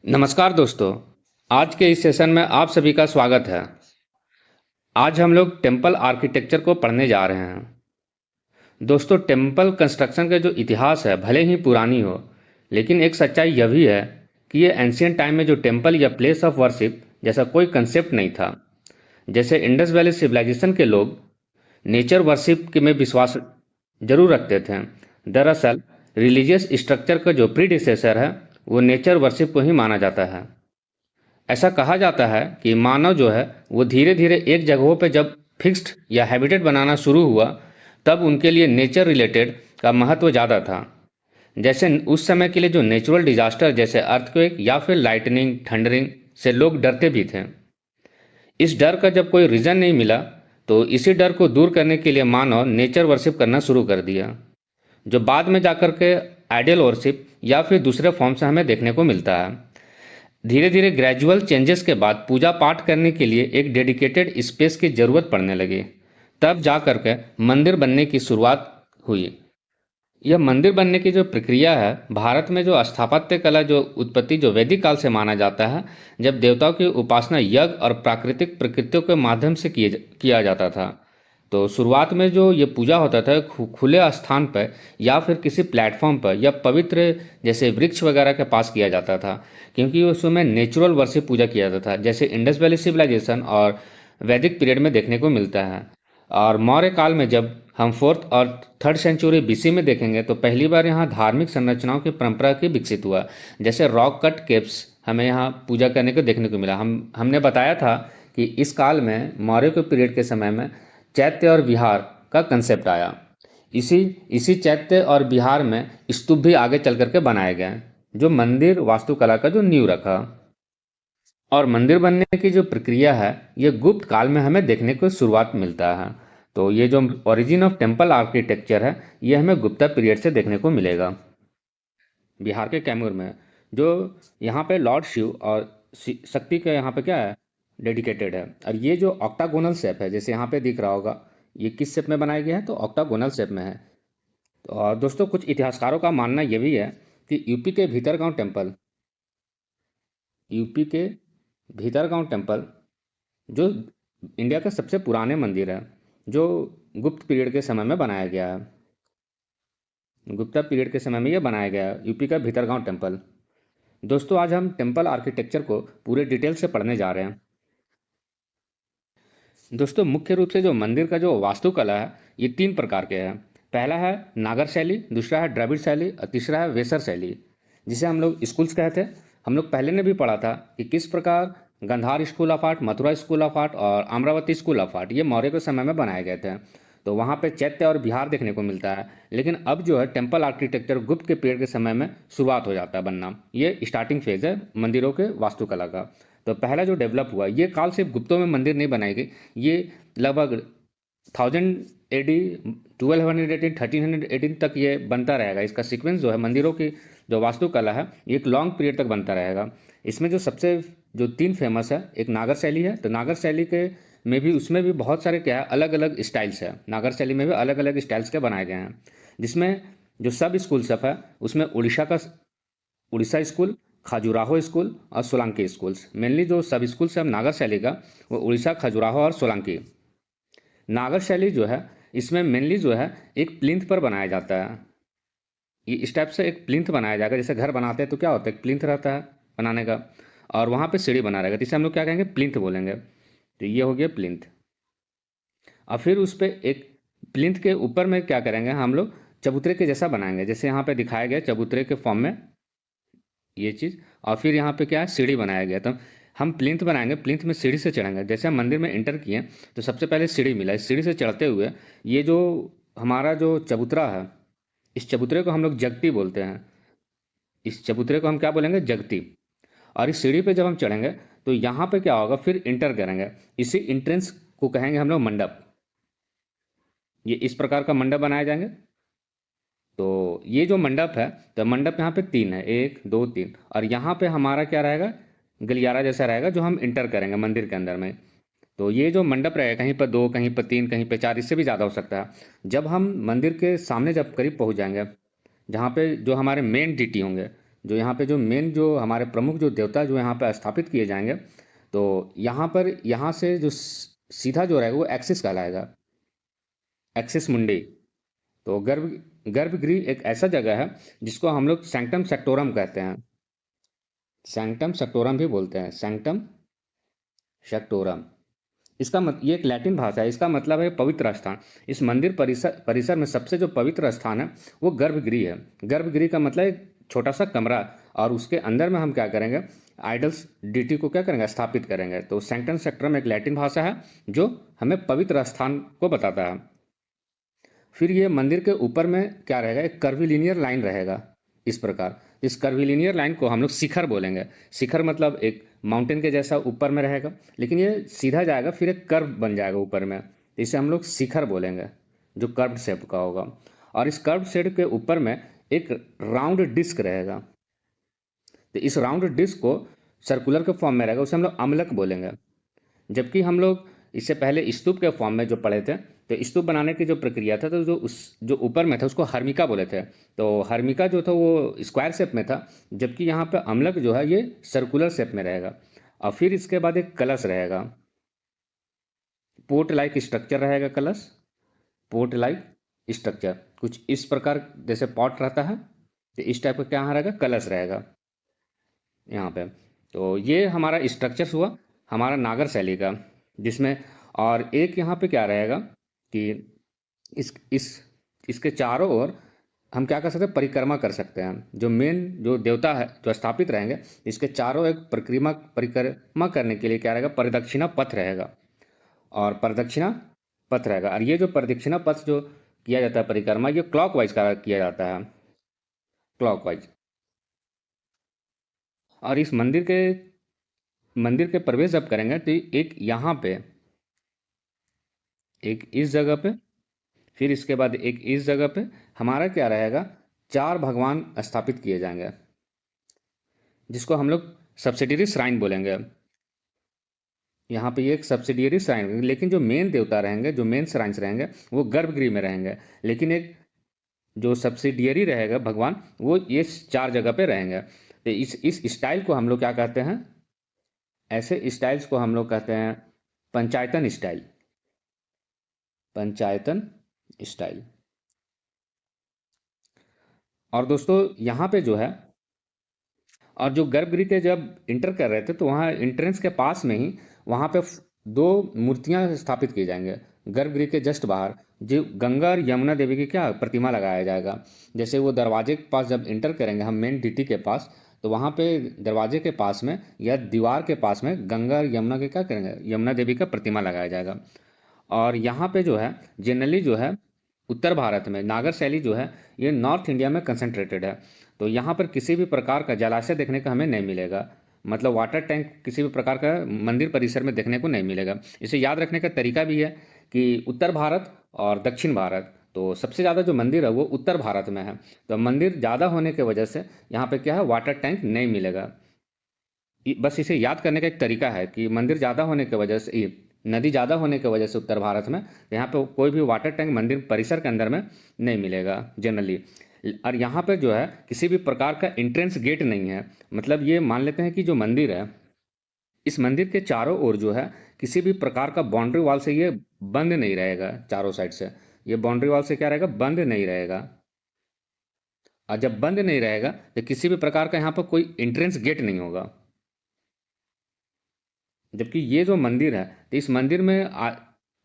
नमस्कार दोस्तों। आज के इस सेशन में आप सभी का स्वागत है। आज हम लोग टेम्पल आर्किटेक्चर को पढ़ने जा रहे हैं। दोस्तों, टेम्पल कंस्ट्रक्शन का जो इतिहास है भले ही पुरानी हो, लेकिन एक सच्चाई यह भी है कि ये एंशियंट टाइम में जो टेम्पल या प्लेस ऑफ वर्शिप जैसा कोई कंसेप्ट नहीं था। जैसे इंडस वैली सिविलाइजेशन के लोग नेचर वर्शिप के में विश्वास जरूर रखते थे। दरअसल रिलीजियस स्ट्रक्चर का जो प्रीडिसेसर है वो नेचर वर्शिप को ही माना जाता है। ऐसा कहा जाता है कि मानव जो है वो धीरे धीरे एक जगहों पे जब फिक्स्ड या हैबिटेट बनाना शुरू हुआ, तब उनके लिए नेचर रिलेटेड का महत्व ज़्यादा था। जैसे उस समय के लिए जो नेचुरल डिजास्टर जैसे अर्थक्वेक या फिर लाइटनिंग थंडरिंग से लोग डरते भी थे। इस डर का जब कोई रीज़न नहीं मिला, तो इसी डर को दूर करने के लिए मानव नेचर वर्शिप करना शुरू कर दिया, जो बाद में जाकर के आइडियल वर्शिप या फिर दूसरे फॉर्म से हमें देखने को मिलता है। धीरे धीरे ग्रेजुअल चेंजेस के बाद पूजा पाठ करने के लिए एक डेडिकेटेड स्पेस की ज़रूरत पड़ने लगी। तब जा कर के मंदिर बनने की शुरुआत हुई। यह मंदिर बनने की जो प्रक्रिया है, भारत में जो स्थापत्य कला जो उत्पत्ति जो वैदिक काल से माना जाता है, जब देवताओं की उपासना यज्ञ और प्राकृतिक प्रकृतियों के माध्यम से किया जाता था। तो शुरुआत में जो ये पूजा होता था खुले स्थान पर या फिर किसी प्लेटफॉर्म पर या पवित्र जैसे वृक्ष वगैरह के पास किया जाता था, क्योंकि उस समय नेचुरल वर्शिप पूजा किया जाता था, जैसे इंडस वैली सिविलाइजेशन और वैदिक पीरियड में देखने को मिलता है। और मौर्य काल में जब हम 4th और 3rd सेंचुरी बीसी में देखेंगे, तो पहली बार यहाँ धार्मिक संरचनाओं की परंपरा की विकसित हुआ। जैसे रॉक कट केव्स हमें यहाँ पूजा करने को देखने को मिला। हमने बताया था कि इस काल में मौर्य के पीरियड के समय में चैत्य और विहार का कंसेप्ट आया। इसी इसी चैत्य और विहार में स्तूप भी आगे चल करके बनाए गए, जो मंदिर वास्तुकला का जो नींव रखा। और मंदिर बनने की जो प्रक्रिया है ये गुप्त काल में हमें देखने को शुरुआत मिलता है। तो ये जो ओरिजिन ऑफ टेम्पल आर्किटेक्चर है ये हमें गुप्ता पीरियड से देखने को मिलेगा। बिहार के कैमूर में जो यहाँ पे लॉर्ड शिव और शक्ति का यहाँ पे क्या है डेडिकेटेड है। और ये जो ऑक्टागोनल शेप है, जैसे यहाँ पे दिख रहा होगा, ये किस शेप में बनाया गया है, तो ऑक्टागोनल शेप में है। तो और दोस्तों, कुछ इतिहासकारों का मानना ये भी है कि यूपी के भीतरगांव टेम्पल जो इंडिया का सबसे पुराने मंदिर है, जो गुप्त पीरियड के समय में बनाया गया है। गुप्ता पीरियड के समय में यह बनाया गया है, यूपी का भीतरगांव टेम्पल। दोस्तों, आज हम टेम्पल आर्किटेक्चर को पूरे डिटेल से पढ़ने जा रहे हैं। दोस्तों, मुख्य रूप से जो मंदिर का जो वास्तुकला है ये 3 प्रकार के हैं। पहला है नागर शैली, दूसरा है द्रविड़ शैली और तीसरा है वेसर शैली, जिसे हम लोग स्कूल्स कहते हैं। हम लोग पहले ने भी पढ़ा था कि किस प्रकार Gandhara school of art, Mathura school of art और अमरावती स्कूल ऑफ आर्ट ये मौर्य के समय में बनाए गए थे। तो वहाँ पे चैत्य और बिहार देखने को मिलता है। लेकिन अब जो है टेम्पल आर्किटेक्चर गुप्त के पीरियड के समय में शुरुआत हो जाता है बनना। ये स्टार्टिंग फेज है मंदिरों के वास्तुकला का। तो पहला जो डेवलप हुआ, ये काल सिर्फ गुप्तों में मंदिर नहीं बनाई गई, ये लगभग 1000 AD, 1218, 1318 तक ये बनता रहेगा। इसका सीक्वेंस जो है मंदिरों की जो वास्तुकला है ये एक लॉन्ग पीरियड तक बनता रहेगा। इसमें जो सबसे जो 3 फेमस है, एक नागर शैली है। तो नागर शैली के में भी उसमें भी बहुत सारे क्या है अलग अलग स्टाइल्स है। नागर शैली में भी अलग अलग स्टाइल्स के बनाए गए हैं, जिसमें जो सब स्कूल सब है उसमें उड़ीसा स्कूल, खजुराहो स्कूल और सोलंकी स्कूल्स। मेनली जो सब स्कूल है नागर शैली का वो उड़ीसा, खजुराहो और सोलंकी। नागर शैली जो है इसमें मेनली जो है एक प्लिंथ पर बनाया जाता है। ये इस टाइप से एक प्लिंथ बनाया जाएगा। जैसे घर बनाते हैं तो क्या होता है, एक प्लिंथ रहता है बनाने का, और वहाँ पे सीढ़ी बना रहेगा, तो इसे हम लोग क्या कहेंगे, प्लिंथ बोलेंगे। तो ये हो गया प्लिंथ। और फिर उस पर एक प्लिंथ के ऊपर में क्या करेंगे हम लोग, चबूतरे के जैसा बनाएंगे, जैसे यहाँ पे दिखाया गया चबूतरे के फॉर्म में ये चीज़। और फिर यहाँ पे क्या है, सीढ़ी बनाया गया। तो हम प्लिंथ बनाएंगे, प्लिंथ में सीढ़ी से चढ़ेंगे। जैसे हम मंदिर में एंटर किए तो सबसे पहले सीढ़ी मिला, इस सीढ़ी से चढ़ते हुए ये जो हमारा जो चबूतरा है, इस चबूतरे को हम लोग जगती बोलते हैं। इस चबूतरे को हम क्या बोलेंगे, जगती। और इस सीढ़ी पे जब हम चढ़ेंगे तो यहाँ पे क्या होगा, फिर इंटर करेंगे। इसी इंट्रेंस को कहेंगे हम लोग मंडप। ये इस प्रकार का मंडप बनाए जाएंगे। तो ये जो मंडप है, तो मंडप यहाँ पे 3 है, 1 2 3। और यहाँ पे हमारा क्या रहेगा, गलियारा जैसा रहेगा जो हम इंटर करेंगे मंदिर के अंदर में। तो ये जो मंडप रहेगा कहीं पर 2, कहीं पर 3, कहीं पर 4, इससे भी ज़्यादा हो सकता है। जब हम मंदिर के सामने जब करीब पहुँच जाएंगे, जहाँ पे जो हमारे मेन डीटी होंगे, जो यहाँ पे जो मेन जो हमारे प्रमुख जो देवता जो यहाँ पे स्थापित किए जाएंगे, तो यहाँ पर यहाँ से जो सीधा जो रहेगा वो एक्सिस कहलाएगा, एक्सिस मुंडी। तो गर्भगृह एक ऐसा जगह है जिसको हम लोग सैंक्टम सेक्टोरम कहते हैं, सैंक्टम सेक्टोरम भी बोलते हैं, सैंक्टम सेक्टोरम। ये एक लैटिन भाषा है, इसका मतलब है पवित्र स्थान। इस मंदिर परिसर में सबसे जो पवित्र स्थान है वो गर्भगृह है। गर्भगृह का मतलब एक छोटा सा कमरा, और उसके अंदर में हम क्या करेंगे, आइडल्स डीटी को क्या करेंगे, स्थापित करेंगे। तो सैंक्टम सेक्टोरम एक लैटिन भाषा है जो हमें पवित्र स्थान को बताता है। फिर ये मंदिर के ऊपर में क्या रहेगा, एक कर्विलिनियर लाइन रहेगा इस प्रकार। इस कर्विलिनियर लाइन को हम लोग शिखर बोलेंगे। शिखर मतलब एक माउंटेन के जैसा ऊपर में रहेगा, लेकिन ये सीधा जाएगा फिर एक कर्व बन जाएगा ऊपर में, इसे हम लोग शिखर बोलेंगे, जो कर्व शेप का होगा। और इस कर्व शेप के ऊपर में एक राउंड डिस्क रहेगा। तो इस राउंड डिस्क को सर्कुलर के फॉर्म में रहेगा, उसे हम लोग अम्लक बोलेंगे। जबकि हम लोग इससे पहले स्तूप के फॉर्म में जो पढ़े थे, तो स्तूप बनाने की जो प्रक्रिया था, तो जो ऊपर में था उसको हर्मिका बोले थे। तो हर्मिका जो था वो स्क्वायर शेप में था, जबकि यहाँ पे अम्लक जो है ये सर्कुलर शेप में रहेगा। और फिर इसके बाद एक कलश रहेगा, पोर्ट लाइक स्ट्रक्चर रहेगा कलश, पोर्ट लाइक स्ट्रक्चर कुछ इस प्रकार, जैसे पॉट रहता है तो इस टाइप का क्या रहेगा, कलश रहेगा यहाँ पे। तो ये हमारा स्ट्रक्चर हुआ हमारा नागर शैली का, जिसमें और एक यहाँ पे क्या रहेगा कि इसके चारों ओर हम क्या कर सकते हैं, परिक्रमा कर सकते हैं। जो मेन जो देवता है जो स्थापित रहेंगे, इसके चारों एक परिक्रमा करने के लिए क्या रहेगा, प्रदक्षिणा पथ रहेगा, और प्रदक्षिणा पथ रहेगा। और ये जो प्रदक्षिणा पथ जो किया जाता है परिक्रमा, ये क्लॉकवाइज का किया जाता है, क्लॉकवाइज। और इस मंदिर के प्रवेश जब करेंगे तो एक यहाँ पे, एक इस जगह पे, फिर इसके बाद एक इस जगह पे हमारा क्या रहेगा, 4 भगवान स्थापित किए जाएंगे, जिसको हम लोग सब्सिडियरी श्राइन बोलेंगे। यहाँ पे ये एक सब्सिडियरी श्राइन, लेकिन जो मेन देवता रहेंगे, जो मेन श्राइन्स रहेंगे वो गर्भगृह में रहेंगे, लेकिन एक जो सब्सिडियरी रहेगा भगवान, वो ये 4 जगह पे रहेंगे। तो इस स्टाइल को हम लोग क्या कहते हैं, ऐसे स्टाइल्स को हम लोग कहते हैं पंचायतन स्टाइल, पंचायतन स्टाइल। और दोस्तों यहाँ पे जो है, और जो गर्भगृह के जब इंटर कर रहे थे तो वहाँ एंट्रेंस के पास में ही वहाँ पे 2 मूर्तियाँ स्थापित की जाएंगे गर्भगृह के जस्ट बाहर, जो गंगा और यमुना देवी की क्या प्रतिमा लगाया जाएगा। जैसे वो दरवाजे के पास जब इंटर करेंगे हम मेन डीटी के पास, तो वहाँ पे दरवाजे के पास में या दीवार के पास में गंगा और यमुना के क्या करेंगे, यमुना देवी का प्रतिमा लगाया जाएगा। और यहाँ पे जो है जनरली जो है उत्तर भारत में नागर शैली जो है ये नॉर्थ इंडिया में कंसंट्रेटेड है। तो यहाँ पर किसी भी प्रकार का जलाशय देखने को हमें नहीं मिलेगा, मतलब वाटर टैंक किसी भी प्रकार का मंदिर परिसर में देखने को नहीं मिलेगा। इसे याद रखने का तरीका भी है कि उत्तर भारत और दक्षिण भारत, तो सबसे ज़्यादा जो मंदिर है वो उत्तर भारत में है। तो मंदिर ज़्यादा होने की वजह से यहाँ पे क्या है, वाटर टैंक नहीं मिलेगा। बस इसे याद करने का एक तरीका है कि मंदिर ज़्यादा होने की वजह से, नदी ज़्यादा होने की वजह से उत्तर भारत में यहाँ पे कोई भी वाटर टैंक मंदिर परिसर के अंदर में नहीं मिलेगा जनरली। और यहाँ पे जो है किसी भी प्रकार का एंट्रेंस गेट नहीं है, मतलब ये मान लेते हैं कि जो मंदिर है, इस मंदिर के चारों ओर जो है किसी भी प्रकार का बाउंड्री वॉल से ये बंद नहीं रहेगा, चारों साइड से ये बाउंड्री वॉल से क्या रहेगा, बंद नहीं रहेगा। और जब बंद नहीं रहेगा तो किसी भी प्रकार का यहाँ पर कोई एंट्रेंस गेट नहीं होगा। जबकि ये जो मंदिर है, तो इस मंदिर में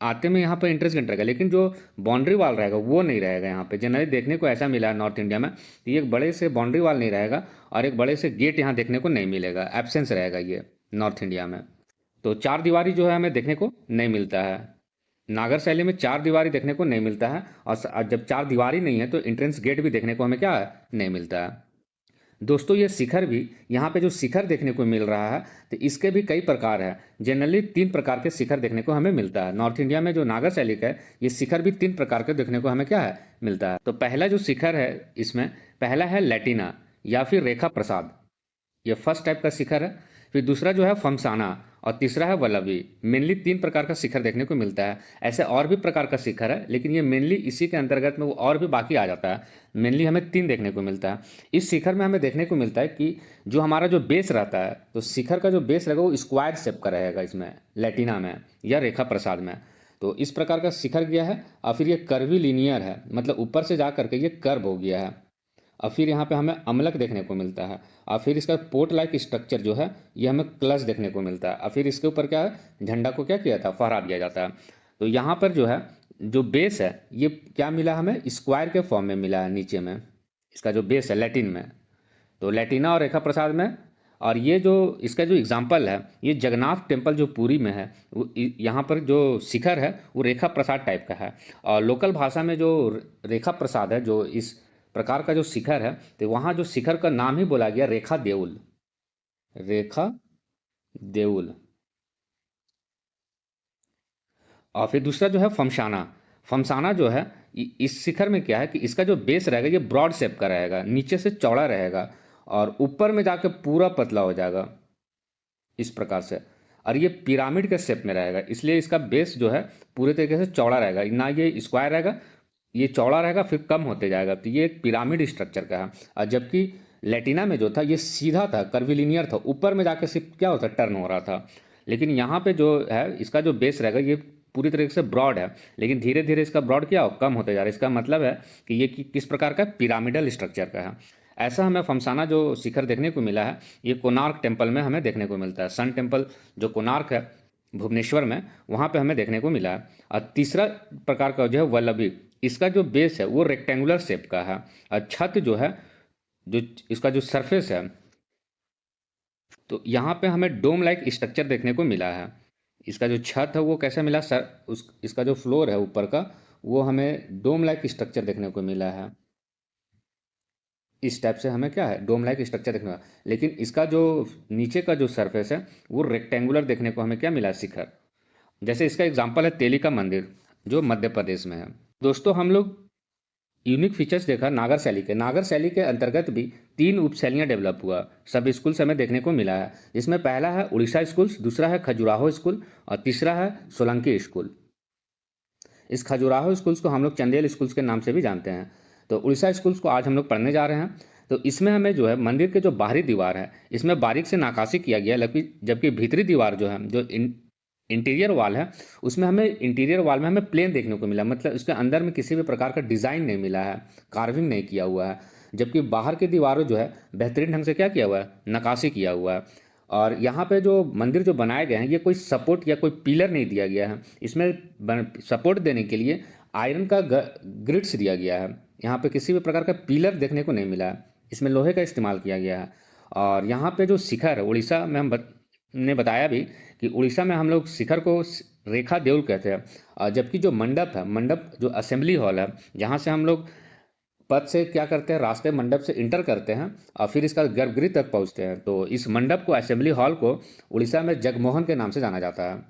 आते में यहाँ पर एंट्रेंस गेट रहेगा, लेकिन जो बाउंड्री वॉल रहेगा वो नहीं रहेगा। यहाँ पे जनरली देखने को ऐसा मिला है नॉर्थ इंडिया में, तो ये एक बड़े से बाउंड्री वॉल नहीं रहेगा और एक बड़े से गेट यहाँ देखने को नहीं मिलेगा, एब्सेंस रहेगा ये नॉर्थ इंडिया में। तो 4 दीवारी जो है हमें देखने को नहीं मिलता है, नागर शैली में 4 दीवारी देखने को नहीं मिलता है। और जब 4 दीवारी नहीं है तो एंट्रेंस गेट भी देखने को हमें क्या है, नहीं मिलता है। दोस्तों ये शिखर भी, यहाँ पे जो शिखर देखने को मिल रहा है, तो इसके भी कई प्रकार है। जनरली 3 प्रकार के शिखर देखने को हमें मिलता है। नॉर्थ इंडिया में जो नागर शैली का है, ये शिखर भी 3 प्रकार के देखने को हमें क्या है, मिलता है। तो पहला जो शिखर है इसमें, पहला है लैटिना या फिर रेखा प्रसाद। ये फर्स्ट टाइप का शिखर है। फिर दूसरा जो है फमसाना और तीसरा है वल्लभी। मेनली 3 प्रकार का शिखर देखने को मिलता है। ऐसे और भी प्रकार का शिखर है, लेकिन ये मेनली इसी के अंतर्गत में वो और भी बाकी आ जाता है। मेनली हमें 3 देखने को मिलता है। इस शिखर में हमें देखने को मिलता है कि जो हमारा जो बेस रहता है, तो शिखर का जो बेस रहेगा वो स्क्वायर शेप का रहेगा इसमें, लैटिना में या रेखा प्रसाद में। तो इस प्रकार का शिखर गया है। और फिर ये कर्वी लीनियर है, मतलब ऊपर से जा करके ये कर्व हो गया है। और फिर यहाँ पे हमें अम्लक देखने को मिलता है। और फिर इसका पोर्ट लाइक स्ट्रक्चर जो है ये हमें क्लच देखने को मिलता है। और फिर इसके ऊपर क्या है, झंडा को क्या किया था, फहरा दिया जाता है। तो यहाँ पर जो है जो बेस है ये क्या मिला हमें, स्क्वायर के फॉर्म में मिला है नीचे में। इसका जो बेस है लैटिन में, तो लैटिना और रेखा प्रसाद में। और ये जो इसका जो एग्जाम्पल है, ये जगन्नाथ टेम्पल जो पुरी में है, वो यहाँ पर जो शिखर है वो रेखा प्रसाद टाइप का है। और लोकल भाषा में जो रेखा प्रसाद है, जो इस प्रकार का जो शिखर है, तो वहाँ जो शिखर का नाम ही बोला गया रेखा देउल। रेखा देउल। और फिर दूसरा जो है फमसाना। फमसाना जो है इस शिखर में क्या है कि इसका जो बेस रहेगा ये ब्रॉड शेप का रहेगा, नीचे से चौड़ा रहेगा और ऊपर में जाके पूरा पतला हो जाएगा इस प्रकार से। और ये पिरामिड के शेप में रहेगा, इसलिए इसका बेस जो है पूरे तरीके से चौड़ा रहेगा, ना ये स्क्वायर रहेगा, ये चौड़ा रहेगा फिर कम होते जाएगा। तो ये एक पिरामिड स्ट्रक्चर का है। और जबकि लेटिना में जो था ये सीधा था, कर्विलिनियर था, ऊपर में जाकर सिर्फ क्या होता, टर्न हो रहा था। लेकिन यहाँ पे जो है इसका जो बेस रहेगा ये पूरी तरीके से ब्रॉड है, लेकिन धीरे धीरे इसका ब्रॉड क्या हो, कम होते जा रहा है। इसका मतलब है कि ये किस प्रकार का पिरामिडल स्ट्रक्चर का है। ऐसा हमें फमसाना जो शिखर देखने को मिला है, ये कोणार्क टेम्पल में हमें देखने को मिलता है। सन टेम्पल जो कोणार्क है भुवनेश्वर में, वहाँ पे हमें देखने को मिला है। और तीसरा प्रकार का जो है वल्लभी, इसका जो बेस है वो रेक्टेंगुलर शेप का है। और छत जो है, जो इसका जो सरफेस है, तो यहाँ पे हमें डोम लाइक स्ट्रक्चर देखने को मिला है। इसका जो छत है वो कैसा मिला सर, इसका जो फ्लोर है ऊपर का, वो हमें डोम लाइक स्ट्रक्चर देखने को मिला है। इस टाइप से हमें क्या है, डोम लाइक स्ट्रक्चर देखने को। लेकिन इसका जो नीचे का जो सरफेस है वो रेक्टेंगुलर देखने को हमें क्या मिला, शिखर। जैसे इसका एग्जाम्पल है तेली का मंदिर जो मध्य प्रदेश में है। दोस्तों हम लोग यूनिक फीचर्स देखा नागर शैली के। नागर शैली के अंतर्गत भी 3 उपशैलियाँ डेवलप हुआ, सब स्कूल हमें देखने को मिला है। जिसमें पहला है उड़ीसा स्कूल्स, दूसरा है खजुराहो स्कूल और तीसरा है सोलंकी स्कूल। इस खजुराहो स्कूल्स को हम लोग चंदेल स्कूल्स के नाम से भी जानते हैं। तो उड़ीसा स्कूल्स को आज हम लोग पढ़ने जा रहे हैं। तो इसमें हमें जो है मंदिर के जो बाहरी दीवार है इसमें बारीक से नक्काशी किया गया है, जबकि भीतरी दीवार जो है, जो इंटीरियर वॉल है, उसमें हमें इंटीरियर वॉल में हमें प्लेन देखने को मिला, मतलब उसके अंदर में किसी भी प्रकार का डिज़ाइन नहीं मिला है, कार्विंग नहीं किया हुआ है। जबकि बाहर की दीवारों जो है बेहतरीन ढंग से क्या किया हुआ है, नक्काशी किया हुआ है। और यहाँ पे जो मंदिर जो बनाए गए हैं ये कोई सपोर्ट या कोई पिलर नहीं दिया गया है, इसमें सपोर्ट देने के लिए आयरन का ग्रिड्स दिया गया है। यहाँ पे किसी भी प्रकार का पिलर देखने को नहीं मिला है, इसमें लोहे का इस्तेमाल किया गया है। और यहाँ पे जो शिखर है, उड़ीसा में ने बताया भी कि उड़ीसा में हम लोग शिखर को रेखा देउल कहते हैं। और जबकि जो मंडप है, मंडप जो असेंबली हॉल है, जहाँ से हम लोग पथ से क्या करते हैं, रास्ते मंडप से इंटर करते हैं और फिर इसका गर्भगृह तक पहुँचते हैं, तो इस मंडप को, असेंबली हॉल को उड़ीसा में जगमोहन के नाम से जाना जाता है।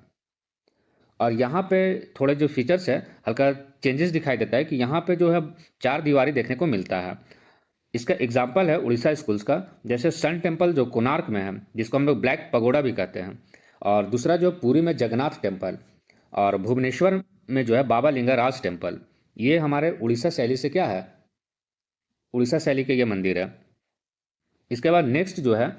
और यहाँ पे थोड़े जो फीचर्स है, हल्का चेंजेस दिखाई देता है कि यहाँ पे जो है 4 दीवारी देखने को मिलता है। इसका एग्जाम्पल है उड़ीसा स्कूल्स का, जैसे सन टेम्पल जो कोणार्क में है, जिसको हम लोग ब्लैक पगोडा भी कहते हैं। और दूसरा जो पुरी में जगन्नाथ टेम्पल, और भुवनेश्वर में जो है बाबा लिंगाराज टेम्पल। ये हमारे उड़ीसा शैली से क्या है, उड़ीसा शैली के ये मंदिर है। इसके बाद नेक्स्ट जो है,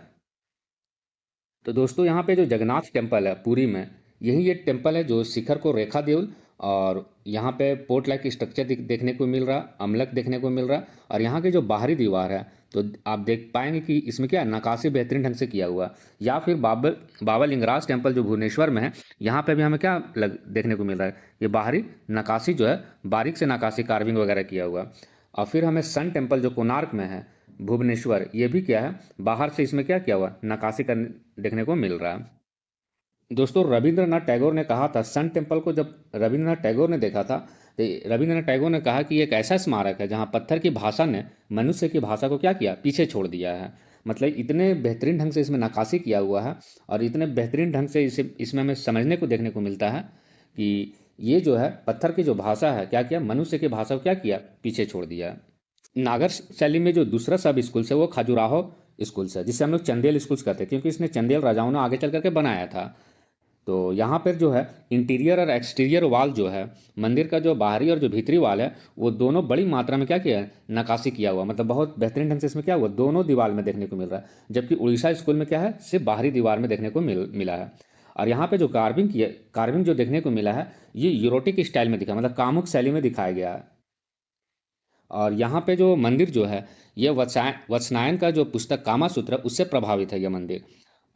तो दोस्तों यहाँ पे जो जगन्नाथ टेम्पल है पुरी में, यही ये टेम्पल है जो शिखर को रेखा देउल, और यहाँ पे पोर्ट लाइक स्ट्रक्चर देखने को मिल रहा, अम्लक देखने को मिल रहा। और यहाँ की जो बाहरी दीवार है, तो आप देख पाएंगे कि इसमें क्या है, नक्काशी बेहतरीन ढंग से किया हुआ। या फिर बाबा लिंगराज टेम्पल जो भुवनेश्वर में है, यहाँ पे भी हमें क्या देखने को मिल रहा है, ये बाहरी नक्काशी जो है, बारीक से नक्काशी कार्विंग वगैरह किया हुआ। और फिर हमें सन टेम्पल जो कोणार्क में है भुवनेश्वर, ये भी क्या है, बाहर से इसमें क्या किया हुआ, नक्काशी करने देखने को मिल रहा है। दोस्तों रविंद्रनाथ टैगोर ने कहा था, सन टेम्पल को जब रविंद्रनाथ टैगोर ने देखा था, तो रविंद्रनाथ टैगोर ने कहा कि एक ऐसा स्मारक है जहाँ पत्थर की भाषा ने मनुष्य की भाषा को क्या किया, पीछे छोड़ दिया है। मतलब इतने बेहतरीन ढंग से इसमें नक्काशी किया हुआ है, और इतने बेहतरीन ढंग से इसमें हमें समझने को देखने को मिलता है कि ये जो है पत्थर की जो भाषा है, क्या किया, मनुष्य की भाषा को क्या किया, पीछे छोड़ दिया। नागर शैली में जो दूसरा सब स्कूल है वो खजुराहो स्कूल्स है, जिसे हम लोग चंदेल स्कूल्स कहते हैं, क्योंकि इसने चंदेल राजाओं ने आगे चल करके बनाया था। तो यहाँ पर जो है इंटीरियर और एक्सटीरियर वाल जो है, मंदिर का जो बाहरी और जो भीतरी वाल है, वो दोनों बड़ी मात्रा में क्या किया है, नक्काशी किया हुआ, मतलब बहुत बेहतरीन ढंग से इसमें क्या हुआ, दोनों दीवार में देखने को मिल रहा है। जबकि उड़ीसा स्कूल में क्या है, सिर्फ बाहरी दीवार में देखने को मिला है। और यहाँ पे जो कार्विंग जो देखने को मिला है, ये यूरोटिक स्टाइल में दिखा, मतलब कामुक शैली में दिखाया गया है। और यहाँ पे जो मंदिर जो है, ये वत्सायन का जो पुस्तक कामासूत्र उससे प्रभावित है यह मंदिर।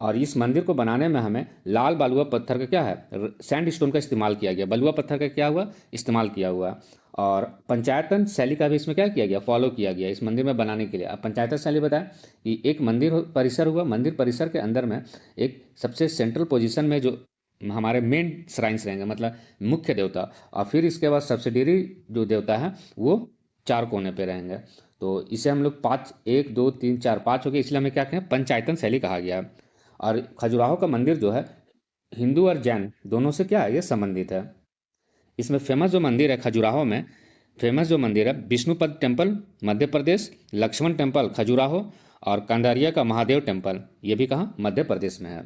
और इस मंदिर को बनाने में हमें लाल बलुआ पत्थर का क्या है, सैंड स्टोन का इस्तेमाल किया गया, बलुआ पत्थर का क्या हुआ, इस्तेमाल किया हुआ। और पंचायतन शैली का भी इसमें क्या किया गया, फॉलो किया गया इस मंदिर में बनाने के लिए। अब पंचायतन शैली बताया कि एक मंदिर परिसर हुआ, मंदिर परिसर के अंदर में एक सबसे सेंट्रल पोजीशन में जो हमारे मेन श्राइन्स रहेंगे, मतलब मुख्य देवता, और फिर इसके बाद सब्सिडियरी जो देवता है वो 4 कोने पे रहेंगे। तो इसे हम लोग 5, 1, 2, 3, 4, 5 हो गए, इसलिए हमें क्या कहें, पंचायतन शैली कहा गया। और खजुराहो का मंदिर जो है हिंदू और जैन दोनों से क्या है, ये संबंधित है। इसमें फेमस जो मंदिर है खजुराहो में, फेमस जो मंदिर है विष्णुपद टेम्पल मध्य प्रदेश, लक्ष्मण टेम्पल खजुराहो, और कंडारिया का महादेव टेम्पल, ये भी कहाँ, मध्य प्रदेश में है।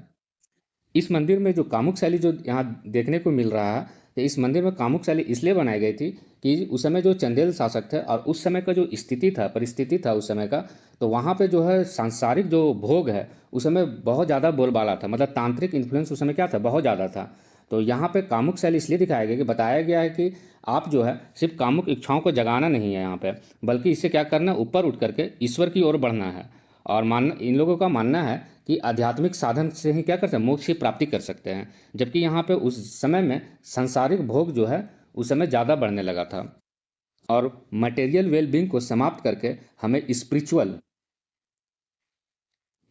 इस मंदिर में जो कामुक शैली जो यहाँ देखने को मिल रहा है, तो इस मंदिर में कामुक शैली इसलिए बनाई गई थी कि उस समय जो चंदेल शासक थे और उस समय का जो स्थिति था, परिस्थिति था उस समय का, तो वहाँ पे जो है सांसारिक जो भोग है उस समय बहुत ज़्यादा बोलबाला था, मतलब तांत्रिक इन्फ्लुएंस उस समय क्या था, बहुत ज़्यादा था। तो यहाँ पे कामुक शैली इसलिए दिखाया गया कि बताया गया है कि आप जो है सिर्फ कामुक इच्छाओं को जगाना नहीं है यहाँ पे, बल्कि इससे क्या करना, ऊपर उठ करके ईश्वर की ओर बढ़ना है। और इन लोगों का मानना है कि आध्यात्मिक साधन से ही क्या कर सकते हैं, मोक्ष की प्राप्ति कर सकते हैं। जबकि यहाँ पे उस समय में सांसारिक भोग जो है उस समय ज़्यादा बढ़ने लगा था। और मटेरियल वेलबींग को समाप्त करके हमें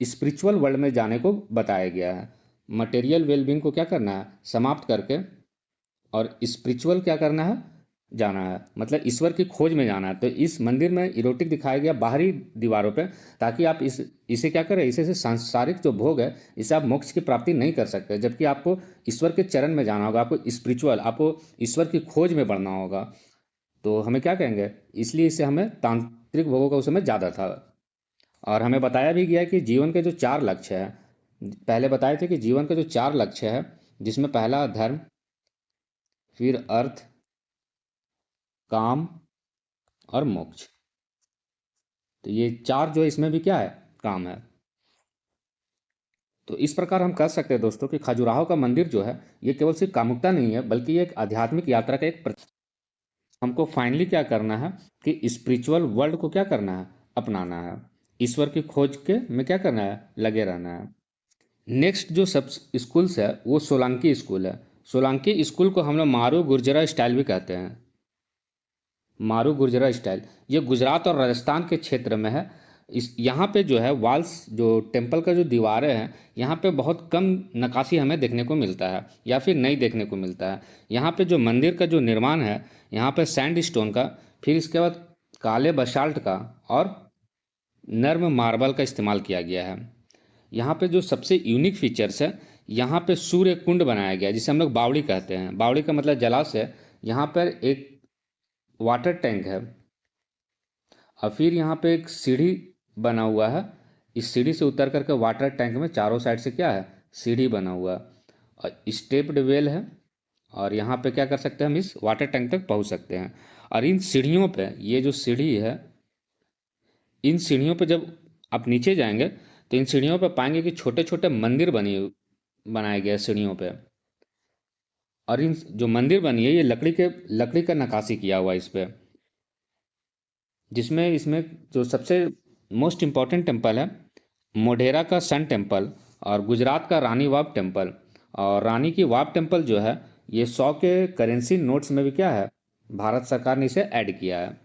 स्पिरिचुअल वर्ल्ड में जाने को बताया गया है। मटेरियल वेलबींग को क्या करना है, समाप्त करके, और स्पिरिचुअल क्या करना है, जाना है, मतलब ईश्वर की खोज में जाना है। तो इस मंदिर में इरोटिक दिखाया गया बाहरी दीवारों पे, ताकि आप इसे क्या करें, इसे से सांसारिक जो भोग है इसे आप मोक्ष की प्राप्ति नहीं कर सकते, जबकि आपको ईश्वर के चरण में जाना होगा, आपको स्पिरिचुअल, आपको ईश्वर की खोज में बढ़ना होगा। तो हमें क्या कहेंगे, इसलिए इसे हमें तांत्रिक भोगों का उस समय ज़्यादा था। और हमें बताया भी गया कि जीवन के जो 4 लक्ष्य है, पहले बताए थे कि जीवन के जो 4 लक्ष्य है, जिसमें पहला धर्म, फिर अर्थ, काम और मोक्ष। तो ये 4 जो है इसमें भी क्या है, काम है। तो इस प्रकार हम कह सकते हैं दोस्तों कि खजुराहो का मंदिर जो है ये केवल सिर्फ कामुकता नहीं है, बल्कि ये एक आध्यात्मिक यात्रा का एक हमको फाइनली क्या करना है कि स्पिरिचुअल वर्ल्ड को क्या करना है, अपनाना है, ईश्वर की खोज के में क्या करना है, लगे रहना है। नेक्स्ट जो सब स्कूल्स है वो सोलंकी स्कूल है। सोलंकी स्कूल को हम लोग मारू गुर्जरा स्टाइल भी कहते हैं। मारू गुर्जरा स्टाइल ये गुजरात और राजस्थान के क्षेत्र में है। इस यहाँ पे जो है वाल्स, जो टेम्पल का जो दीवारें हैं, यहाँ पे बहुत कम नक्काशी हमें देखने को मिलता है या फिर नहीं देखने को मिलता है। यहाँ पे जो मंदिर का जो निर्माण है, यहाँ पे सैंड स्टोन का, फिर इसके बाद काले बसाल्ट का और नर्म मार्बल का इस्तेमाल किया गया है। यहाँ पे जो सबसे यूनिक फीचर्स है, यहाँ पे सूर्य कुंड बनाया गया है, जिसे हम लोग बावड़ी कहते हैं। बावड़ी का मतलब जलाशय। यहाँ पर एक वाटर टैंक है, और फिर यहाँ पे एक सीढ़ी बना हुआ है। इस सीढ़ी से उतर करके वाटर टैंक में चारों साइड से क्या है, सीढ़ी बना हुआ, और स्टेप्ड वेल है। और यहाँ पे क्या कर सकते हैं, हम इस वाटर टैंक तक पहुँच सकते हैं। और इन सीढ़ियों पे, ये जो सीढ़ी है, इन सीढ़ियों पे जब आप नीचे जाएंगे तो इन सीढ़ियों पे पाएंगे कि छोटे छोटे मंदिर बनाए गए सीढ़ियों पे। और इन जो मंदिर बनी है ये लकड़ी का नक्काशी किया हुआ है इस पे, जिसमें इसमें जो सबसे मोस्ट इम्पॉर्टेंट टेम्पल है मोढेरा का सन टेम्पल, और गुजरात का रानी वाव टेम्पल। और रानी की वाव टेम्पल जो है ये 100 के करेंसी नोट्स में भी क्या है, भारत सरकार ने इसे ऐड किया है।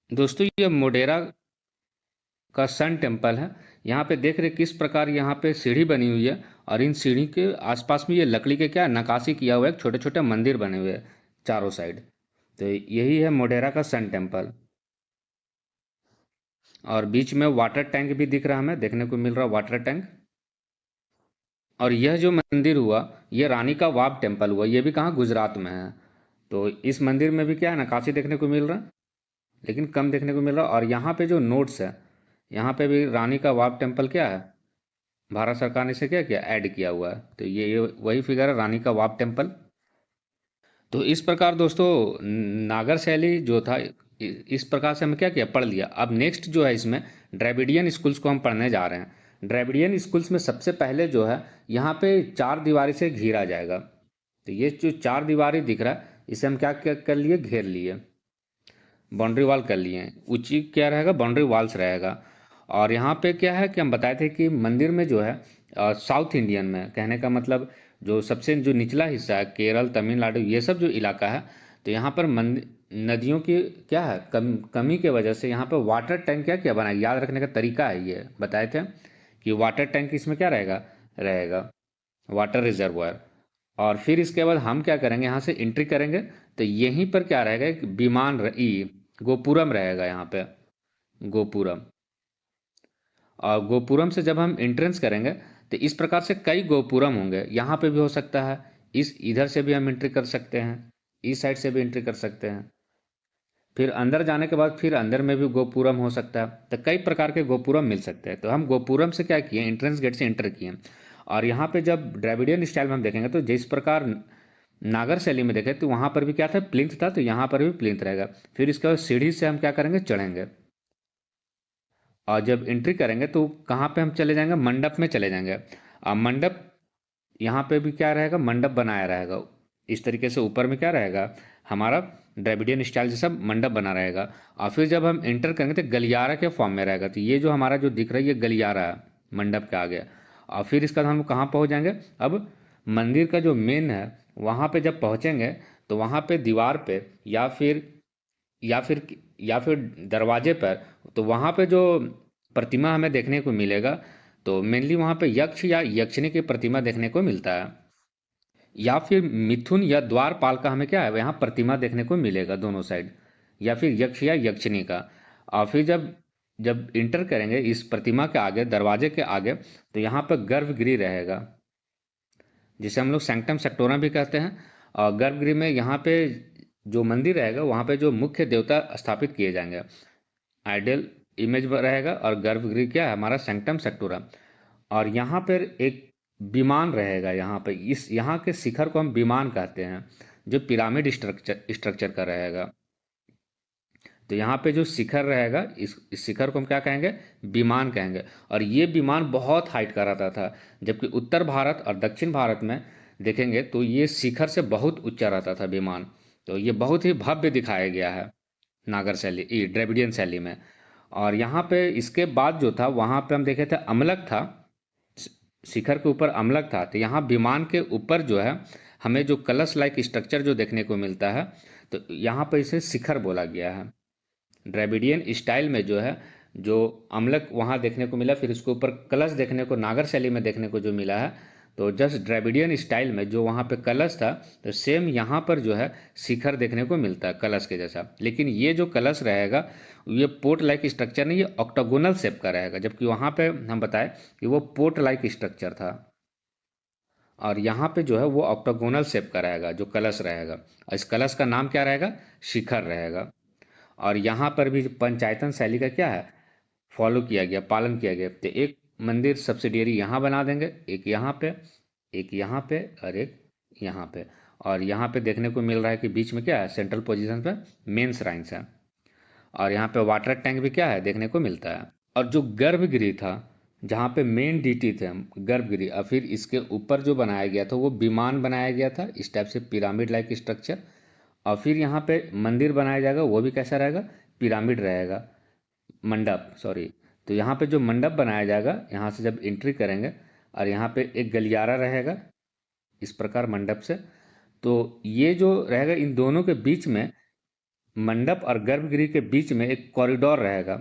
दोस्तों ये मोढेरा का सन टेम्पल है। यहाँ पे देख रहे किस प्रकार यहाँ पे सीढ़ी बनी हुई है, और इन सीढ़ी के आसपास में ये लकड़ी के क्या नक्काशी किया हुआ है, छोटे छोटे मंदिर बने हुए हैं चारों साइड। तो यही है मोढेरा का सन टेम्पल। और बीच में वाटर टैंक भी दिख रहा है, हमें देखने को मिल रहा वाटर टैंक। और यह जो मंदिर हुआ ये रानी का वाव टेम्पल हुआ, ये भी कहाँ, गुजरात में है। तो इस मंदिर में भी क्या है, नक्काशी देखने को मिल रहा है, लेकिन कम देखने को मिल रहा है। और यहाँ पे जो नोट्स है, यहाँ पे भी रानी का वाव टेम्पल क्या है, भारत सरकार ने इसे क्या किया, ऐड किया हुआ है। तो ये वही फिगर है, रानी का वाव टेम्पल। तो इस प्रकार दोस्तों नागर शैली जो था, इस प्रकार से हम क्या किया, पढ़ लिया। अब नेक्स्ट जो है इसमें द्रविडियन स्कूल्स को हम पढ़ने जा रहे हैं। द्रविडियन स्कूल्स में सबसे पहले जो है यहाँ पे चार दीवारी से घेरा जाएगा। तो ये जो चार दीवारी दिख रहा है इसे हम क्या कर लिए, घेर लिए, बाउंड्री वॉल कर लिए। ऊंची क्या रहेगा, बाउंड्री वॉल्स रहेगा। और यहाँ पे क्या है कि हम बताए थे कि मंदिर में जो है साउथ इंडियन में, कहने का मतलब जो सबसे जो निचला हिस्सा है, केरल तमिलनाडु ये सब जो इलाका है, तो यहाँ पर नदियों की क्या है, कमी के वजह से यहाँ पर वाटर टैंक क्या बनाया, याद रखने का तरीका है ये बताए थे कि वाटर टैंक इसमें क्या रहेगा, रहेगा वाटर रिजर्वायर। और फिर इसके बाद हम क्या करेंगे, यहाँ से एंट्री करेंगे तो यहीं पर क्या रहेगा, एक विमान गोपुरम रहेगा यहाँ पे, गोपुरम। और गोपुरम से जब हम एंट्रेंस करेंगे तो इस प्रकार से कई गोपुरम होंगे, यहाँ पे भी हो सकता है, इस इधर से भी हम एंट्री कर सकते हैं, इस साइड से भी एंट्री कर सकते हैं। फिर अंदर जाने के बाद फिर अंदर में भी गोपुरम हो सकता है। तो कई प्रकार के गोपुरम मिल सकते हैं। तो हम गोपुरम से क्या किए, एंट्रेंस गेट से एंटर किए। और यहाँ पे जब द्रविडियन स्टाइल में हम देखेंगे तो जिस प्रकार नागर शैली में देखें तो वहाँ पर भी क्या था, प्लिंथ था, तो यहाँ पर भी प्लिंथ रहेगा। फिर इसके बाद सीढ़ी से हम क्या करेंगे, चढ़ेंगे। और जब एंट्री करेंगे तो कहाँ पे हम चले जाएंगे, मंडप में चले जाएंगे। और मंडप यहाँ पे भी क्या रहेगा, मंडप बनाया रहेगा। इस तरीके से ऊपर में क्या रहेगा, हमारा द्रविडियन स्टाइल जैसा मंडप बना रहेगा। और फिर जब हम एंटर करेंगे तो गलियारा के फॉर्म में रहेगा। तो ये जो हमारा जो दिख रहा है ये गलियारा है मंडप के आगे। और फिर इसका हम कहाँ पहुँच जाएंगे, अब मंदिर का जो मेन है वहाँ पे जब पहुँचेंगे तो वहाँ पे दीवार पे या फिर या फिर दरवाजे पर, तो वहाँ पे जो प्रतिमा हमें देखने को मिलेगा, तो मेनली वहाँ पे यक्ष या यक्षिणी की प्रतिमा देखने को मिलता है। या फिर मिथुन या द्वारपाल का हमें क्या है यहाँ प्रतिमा देखने को मिलेगा दोनों साइड, या फिर यक्ष या यक्षिणी का। और फिर जब जब इंटर करेंगे इस प्रतिमा के आगे, दरवाजे के आगे, तो यहाँ पर गर्भगृह रहेगा, जिसे हम लोग सैंक्टम सेक्टोरम भी कहते हैं। और गर्भगृह में यहाँ पे जो मंदिर रहेगा वहाँ पे जो मुख्य देवता स्थापित किए जाएंगे, आइडियल इमेज रहेगा। और गर्भगृह क्या है, हमारा सैंक्टम सेक्टोरम। और यहाँ पर एक विमान रहेगा, यहाँ पे इस यहाँ के शिखर को हम विमान कहते हैं, जो पिरामिड स्ट्रक्चर का रहेगा। तो यहाँ पे जो शिखर रहेगा, इस शिखर को हम क्या कहेंगे, विमान कहेंगे। और ये विमान बहुत हाइट का रहता था, जबकि उत्तर भारत और दक्षिण भारत में देखेंगे तो ये शिखर से बहुत ऊंचा रहता था विमान। तो ये बहुत ही भव्य दिखाया गया है नागर शैली, द्रविडियन शैली में। और यहाँ पे इसके बाद जो था वहाँ पे हम देखे थे अमलक था, शिखर के ऊपर अमलक था। तो यहाँ विमान के ऊपर जो है हमें जो कलश लाइक स्ट्रक्चर जो देखने को मिलता है, तो यहाँ पर इसे शिखर बोला गया है। द्रविडियन स्टाइल में जो है, जो अमलक वहाँ देखने को मिला, फिर उसके ऊपर कलश देखने को नागर शैली में देखने को जो मिला है। तो जस्ट द्रविडियन स्टाइल में जो वहाँ पे कलश था, तो सेम यहाँ पर जो है शिखर देखने को मिलता है कलश के जैसा। लेकिन ये जो कलश रहेगा ये पोर्ट लाइक स्ट्रक्चर नहीं, ये ऑक्टागोनल शेप का रहेगा, जबकि वहाँ पे हम बताए कि वो पोर्ट लाइक स्ट्रक्चर था। और यहाँ पे जो है वो ऑक्टागोनल शेप का रहेगा जो कलश रहेगा। और इस कलश का नाम क्या रहेगा, शिखर रहेगा। और यहाँ पर भी पंचायतन शैली का क्या है, फॉलो किया गया, पालन किया गया। तो एक मंदिर सब्सिडियरी यहाँ बना देंगे, एक यहाँ पे, एक यहाँ पे और एक यहाँ पे। और यहाँ पे देखने को मिल रहा है कि बीच में क्या है, सेंट्रल पोजीशन पे मेन श्राइन्स है। और यहाँ पे वाटर टैंक भी क्या है देखने को मिलता है। और जो गर्भगृह था, जहाँ पे मेन डीटी थे गर्भगृह, और फिर इसके ऊपर जो बनाया गया था वो विमान बनाया गया था, इस टाइप से पिरामिड लाइक स्ट्रक्चर। और फिर यहाँ पे मंदिर बनाया जाएगा, वो भी कैसा रहेगा, पिरामिड रहेगा, मंडप सॉरी। तो यहाँ पे जो मंडप बनाया जाएगा, यहाँ से जब एंट्री करेंगे और यहाँ पे एक गलियारा रहेगा इस प्रकार मंडप से। तो ये जो रहेगा इन दोनों के बीच में, मंडप और गर्भगृह के बीच में एक कॉरिडोर रहेगा।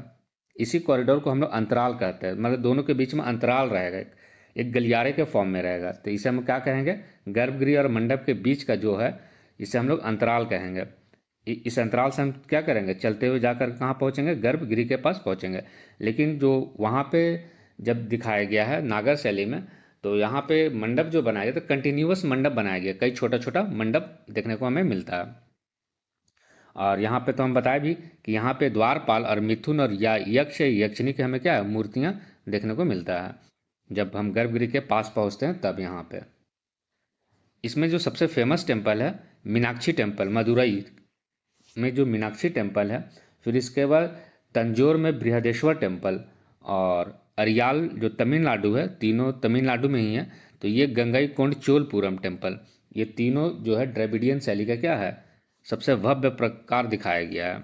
इसी कॉरिडोर को हम लोग अंतराल कहते हैं, मतलब दोनों के बीच में अंतराल रहेगा, एक गलियारे के फॉर्म में रहेगा। तो इसे हम क्या कहेंगे, गर्भगृह और मंडप के बीच का जो है इसे हम लोग अंतराल कहेंगे। इस अंतराल से हम क्या करेंगे, चलते हुए जाकर कहाँ पहुँचेंगे, गर्भगृह के पास पहुँचेंगे। लेकिन जो वहाँ पे जब दिखाया गया है नागर शैली में, तो यहाँ पे मंडप जो बनाया गया तो कंटिन्यूअस मंडप बनाया गया, कई छोटा छोटा मंडप देखने को हमें मिलता है। और यहाँ पे तो हम बताए भी कि यहाँ पे द्वारपाल और मिथुन और या यक्ष यक्षिणी की हमें क्या है मूर्तियाँ देखने को मिलता है जब हम गर्भगृह के पास पहुँचते हैं तब यहाँ पे। इसमें जो सबसे फेमस टेम्पल है मीनाक्षी टेम्पल मदुरई में जो मीनाक्षी टेम्पल है, फिर इसके बाद तंजौर में बृहदेश्वर टेम्पल और अरियाल जो तमिलनाडु है, तीनों तमिलनाडु में ही है, तो ये गंगईकोंड चोलपुरम टेम्पल, ये तीनों जो है द्रविडियन शैली का क्या है सबसे भव्य प्रकार दिखाया गया है।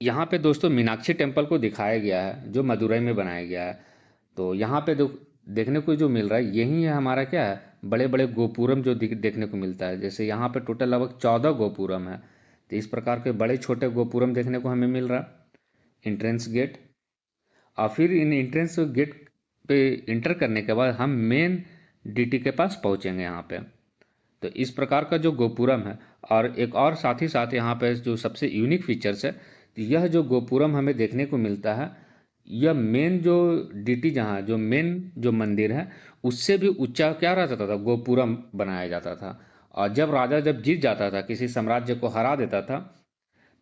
यहाँ पे दोस्तों मीनाक्षी टेम्पल को दिखाया गया है जो मदुरई में बनाया गया है। तो यहाँ पे देखने को जो मिल रहा है यही है हमारा क्या है बड़े बड़े गोपुरम जो देखने को मिलता है। जैसे यहाँ पे टोटल लगभग 14 गोपुरम है, तो इस प्रकार के बड़े छोटे गोपुरम देखने को हमें मिल रहा है। एंट्रेंस गेट, और फिर इन एंट्रेंस गेट पे इंटर करने के बाद हम मेन डीटी के पास पहुँचेंगे यहाँ पे। तो इस प्रकार का जो गोपुरम है, और एक और साथ ही साथ यहाँ पे जो सबसे यूनिक फीचर्स है, तो यह जो गोपुरम हमें देखने को मिलता है, यह मेन जो डीटी जहाँ जो मेन जो मंदिर है उससे भी ऊंचा क्या रहता था गोपुरम बनाया जाता था। और जब राजा जब जीत जाता था किसी साम्राज्य को हरा देता था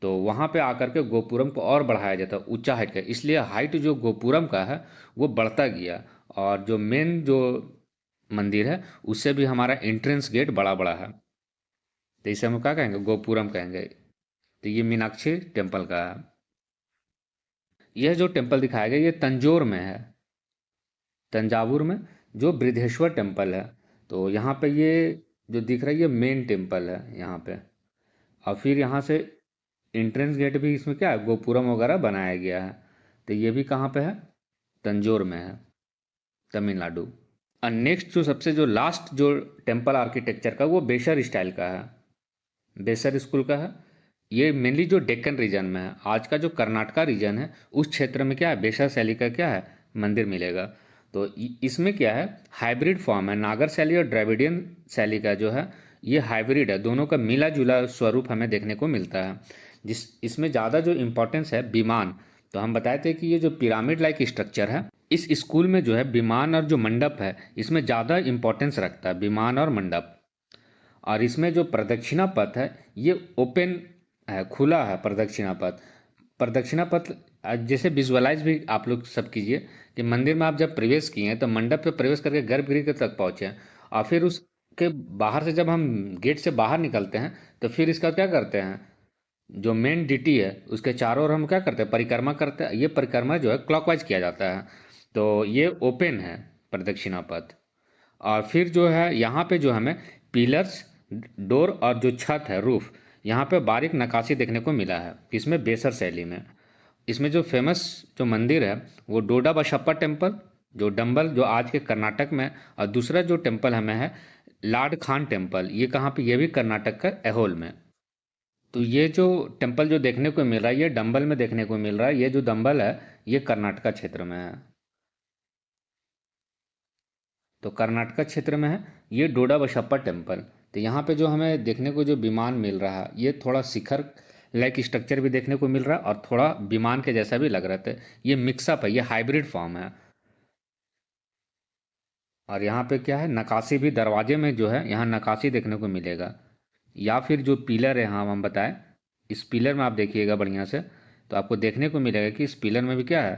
तो वहाँ पे आकर के गोपुरम को और बढ़ाया जाता ऊंचा हाइट का, इसलिए हाइट जो गोपुरम का है वो बढ़ता गया। और जो मेन जो मंदिर है उससे भी हमारा एंट्रेंस गेट बड़ा बड़ा है, तो इसे हम क्या कहेंगे गोपुरम कहेंगे। तो ये मीनाक्षी टेम्पल का है। यह जो टेम्पल दिखाया गया ये तंजौर में है, तंजावुर में जो बृहदेश्वर टेम्पल है। तो यहाँ पे ये जो दिख रहा है ये मेन टेम्पल है यहाँ पे। और फिर यहाँ से एंट्रेंस गेट भी इसमें क्या है गोपुरम वगैरह बनाया गया है। तो ये भी कहाँ पे है तंजौर में है, तमिलनाडु। और नेक्स्ट जो सबसे जो लास्ट जो टेम्पल आर्किटेक्चर का वो बेसर स्टाइल का है, बेसर स्कूल का है। ये मेनली जो डेक्कन रीजन में है, आज का जो कर्नाटका रीजन है उस क्षेत्र में क्या है बेसर शैली का क्या है मंदिर मिलेगा। तो इसमें क्या है हाइब्रिड फॉर्म है, नागर शैली और द्रविडियन शैली का जो है ये हाइब्रिड है, दोनों का मिला जुला स्वरूप हमें देखने को मिलता है। जिस इसमें ज़्यादा जो इम्पोर्टेंस है विमान, तो हम बताए थे कि ये जो पिरामिड लाइक स्ट्रक्चर है इस स्कूल में जो है विमान और जो मंडप है इसमें ज़्यादा इम्पोर्टेंस रखता है, विमान और मंडप। और इसमें जो प्रदक्षिणा पथ है ये ओपन है, खुला है प्रदक्षिणा पथ। प्रदक्षिणा पथ जैसे विजुअलाइज भी आप लोग सब कीजिए कि मंदिर में आप जब प्रवेश किए हैं तो मंडप पे प्रवेश करके गर्भगृह के तक पहुँचे हैं, और फिर उसके बाहर से जब हम गेट से बाहर निकलते हैं तो फिर इसका क्या करते हैं जो मेन डीटी है उसके चारों ओर हम क्या करते हैं परिक्रमा करते हैं। ये परिक्रमा जो है क्लॉकवाइज किया जाता है, तो ये ओपन है प्रदक्षिणा पथ। और फिर जो है यहाँ पे जो हमें पिलर्स डोर और जो छत है रूफ यहाँ पे बारीक नक्काशी देखने को मिला है इसमें बेसर शैली में। इसमें जो फेमस जो मंदिर है वो डोडा बसप्पा टेम्पल जो डंबल जो आज के कर्नाटक में, और दूसरा जो टेम्पल हमें है लाड खान टेम्पल, ये कहाँ पे ये भी कर्नाटक का ऐहोल में। तो ये जो टेम्पल जो देखने को मिल रहा है ये डंबल में देखने को मिल रहा है, ये जो डंबल है ये कर्नाटका क्षेत्र में है। तो कर्नाटका क्षेत्र में है ये डोडा बसप्पा टेम्पल। तो यहाँ पे जो हमें देखने को जो विमान मिल रहा है ये थोड़ा शिखर लाइक स्ट्रक्चर भी देखने को मिल रहा है और थोड़ा विमान के जैसा भी लग रहा था। ये मिक्सअप है, ये हाइब्रिड फॉर्म है। और यहाँ पे क्या है नक्काशी भी दरवाजे में जो है यहाँ नक्काशी देखने को मिलेगा, या फिर जो पिलर है हाँ हम बताएं इस पिलर में आप देखिएगा बढ़िया से तो आपको देखने को मिलेगा कि इस पिलर में भी क्या है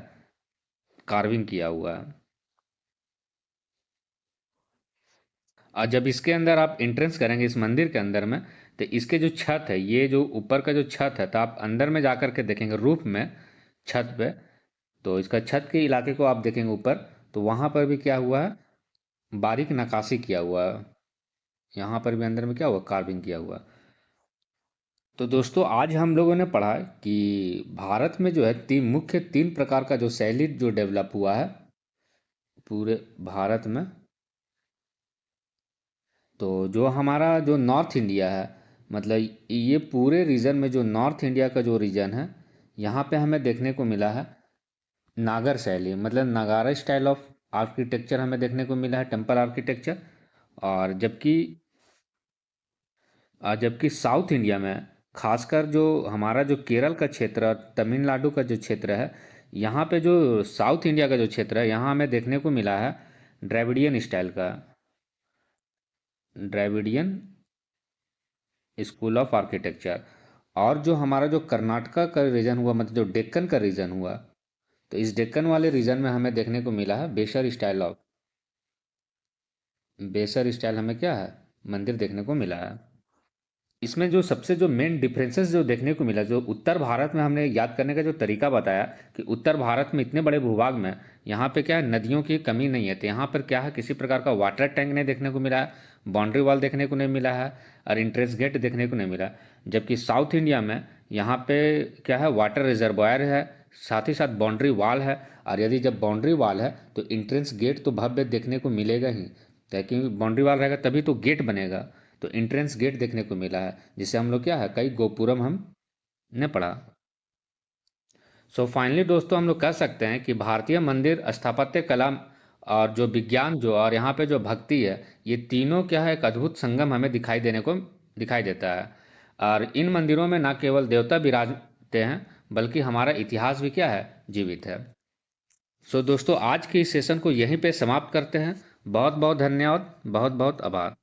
कार्विंग किया हुआ है। और जब इसके अंदर आप एंट्रेंस करेंगे इस मंदिर के अंदर में तो इसके जो छत है ये जो ऊपर का जो छत है तो आप अंदर में जाकर के देखेंगे रूफ में छत पे, तो इसका छत के इलाके को आप देखेंगे ऊपर तो वहाँ पर भी क्या हुआ है बारीक नक्काशी किया हुआ है, यहाँ पर भी अंदर में क्या हुआ कार्विंग किया हुआ। तो दोस्तों आज हम लोगों ने पढ़ा कि भारत में जो है तीन प्रकार का जो शैली जो डेवलप हुआ है पूरे भारत में। तो जो हमारा जो नॉर्थ इंडिया है मतलब ये पूरे रीजन में जो नॉर्थ इंडिया का जो रीजन है यहाँ पे हमें देखने को मिला है नागर शैली मतलब नगारा स्टाइल ऑफ आर्किटेक्चर हमें देखने को मिला है टेम्पल आर्किटेक्चर। और जबकि साउथ इंडिया में खासकर जो हमारा जो केरल का क्षेत्र तमिलनाडु का जो क्षेत्र है यहाँ पे जो साउथ इंडिया का जो क्षेत्र है यहाँ हमें देखने को मिला है द्रविडियन स्टाइल का, द्रविडियन स्कूल ऑफ आर्किटेक्चर। और जो हमारा जो कर्नाटका का रीजन हुआ, मतलब जो डेक्कन का रीजन हुआ, तो इस डेक्कन वाले रीजन में हमें देखने को मिला है बेसर स्टाइल हमें क्या है, मंदिर देखने को मिला है। इसमें जो सबसे जो मेन डिफरेंसेस जो देखने को मिला, जो उत्तर भारत में हमने याद करने का जो तरीका बताया कि उत्तर भारत में इतने बड़े भूभाग में यहाँ पे क्या है, नदियों की कमी नहीं है, तो यहाँ पर क्या है, किसी प्रकार का वाटर टैंक नहीं देखने को मिला है, बाउंड्री वॉल देखने को नहीं मिला है, और इंट्रेंस गेट देखने को नहीं मिला। जबकि साउथ इंडिया में यहाँ पे क्या है, वाटर रिजर्वायर है, साथ ही साथ बाउंड्री वॉल है, और यदि जब बाउंड्री वॉल है तो इंट्रेंस गेट तो भव्य देखने को मिलेगा ही, क्योंकि बाउंड्री वॉल रहेगा तभी तो गेट बनेगा। तो एंट्रेंस गेट देखने को मिला है, जिसे हम लोग क्या है, कई गोपुरम हमने पढ़ा। सो फाइनली दोस्तों हम लोग कह सकते हैं कि भारतीय मंदिर स्थापत्य कला और जो विज्ञान जो और यहाँ पे जो भक्ति है, ये तीनों क्या है, एक अद्भुत संगम हमें दिखाई देता है। और इन मंदिरों में न केवल देवता विराजते हैं, बल्कि हमारा इतिहास भी क्या है, जीवित है। सो दोस्तों आज के इस सेशन को यहीं पे समाप्त करते हैं। बहुत बहुत धन्यवाद, बहुत बहुत आभार।